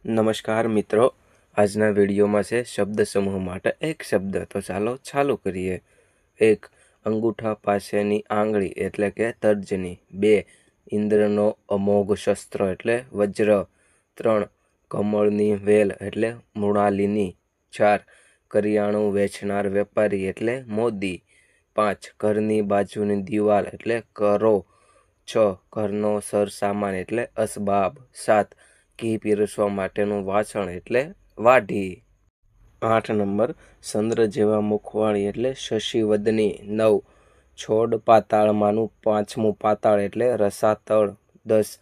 નમસ્કાર મિત્રો, આજના વિડીયોમાં છે શબ્દ સમૂહ માટે એક શબ્દ. તો ચાલો ચાલુ કરીએ. 1. અંગૂઠા પાસેની આંગળી એટલે કે તર્જની. 2. ઇન્દ્રનો અમોઘ શસ્ત્ર એટલે વજ્ર. 3. કમળની વેલ એટલે મૃણાલિની. 4. કરિયાણું વેચનાર વેપારી એટલે મોદી. 5. ઘરની બાજુની દિવાલ એટલે કરો. 6. ઘરનો સરસામાન એટલે અસબાબ. 7. ઘી પીરસવા માટેનું વાસણ એટલે વાઢી. 8 નંબર, ચંદ્ર જેવા મુખવાળી એટલે શશિવદની. 9. છોડ પાતાળમાંનું પાંચમું પાતાળ એટલે રસાતળ. 10.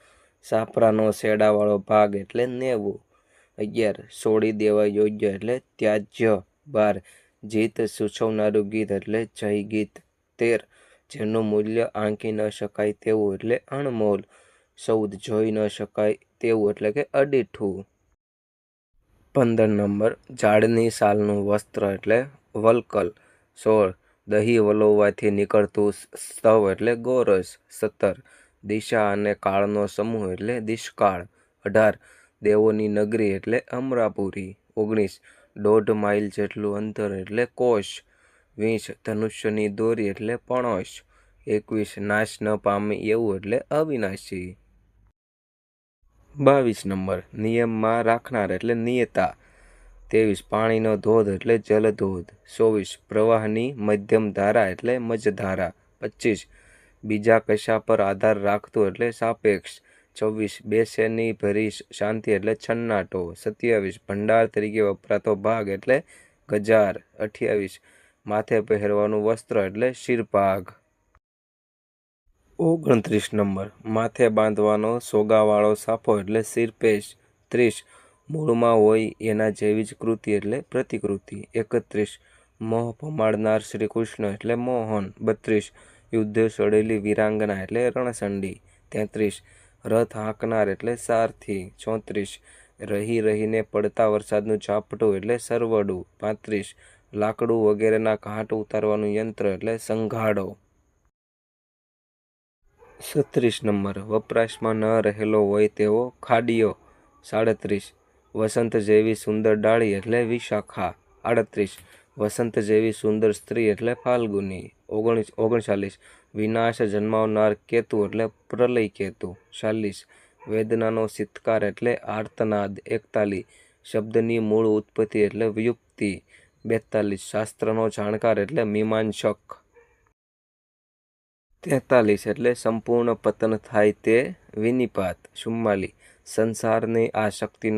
સાપરાનો શેડાવાળો ભાગ એટલે નેવું. 11. છોડી દેવા યોગ્ય એટલે ત્યાજ્ય. 12. જીત સૂચવનારું ગીત એટલે જય ગીત. 13. જેનું મૂલ્ય આંકી ન શકાય તેવું એટલે અણમોલ. 14. જોઈ ન શકાય તેવું એટલે કે અડીઠું. 15 નંબર, ઝાડની સાલનું વસ્ત્ર એટલે વલ્કલ. 16. દહીં વલોવવાથી નીકળતું સ્તવ એટલે ગોરસ. 17. દિશા અને કાળનો સમૂહ એટલે દિશકાળ. 18. દેવોની નગરી એટલે અમરાપુરી. 19. 1.5 માઇલ જેટલું અંતર એટલે કોશ. 20. ધનુષ્યની દોરી એટલે પણોશ. 21. નાશ ન પામે એવું એટલે અવિનાશી. 22 નંબર, નિયમમાં રાખનાર એટલે નિયતા. 23. પાણીનો ધોધ એટલે જલધોધ. 24. પ્રવાહની મધ્યમ ધારા એટલે મજધારા. 25. બીજા કશા પર આધાર રાખતું એટલે સાપેક્ષ. 26. બેસેની ભરી શાંતિ એટલે છન્નાટો. 27. ભંડાર તરીકે વપરાતો ભાગ એટલે ગજાર. 28. માથે પહેરવાનું વસ્ત્ર એટલે શિરભાગ. 29 નંબર, માથે બાંધવાનો સોગાવાળો સાફો એટલે શિરપેશ. 30. મૂળમાં હોય એના જેવી જ કૃતિ એટલે પ્રતિકૃતિ. 31. મોહ પમાડનાર શ્રી કૃષ્ણ એટલે મોહન. 32. યુદ્ધ સડેલી વીરાંગના એટલે રણસંડી. 33. રથ હાંકનાર એટલે સારથી. 34. રહી રહીને પડતા વરસાદનું ઝાપટું એટલે સરવડું. 35. લાકડું વગેરેના ઘાટ ઉતારવાનું યંત્ર એટલે સંઘાડો. 36 નંબર, વપરાશમાં ન રહેલો હોય તેવો ખાડિયો. 37. વસંત જેવી સુંદર ડાળી એટલે વિશાખા. 38. વસંત જેવી સુંદર સ્ત્રી એટલે ફાલ્ગુની. 39. વિનાશ જન્માવનાર કેતુ એટલે પ્રલય કેતુ. 40. વેદનાનો સિત્કાર એટલે આર્તનાદ. 41. શબ્દની મૂળ ઉત્પત્તિ એટલે વ્યુત્પત્તિ. 42. શાસ્ત્રનો જાણકાર એટલે મીમાંસક. 43. એટલે સંપૂર્ણ પતન થાય તે વિનિપાત. 44. સંસારની આસક્તિનો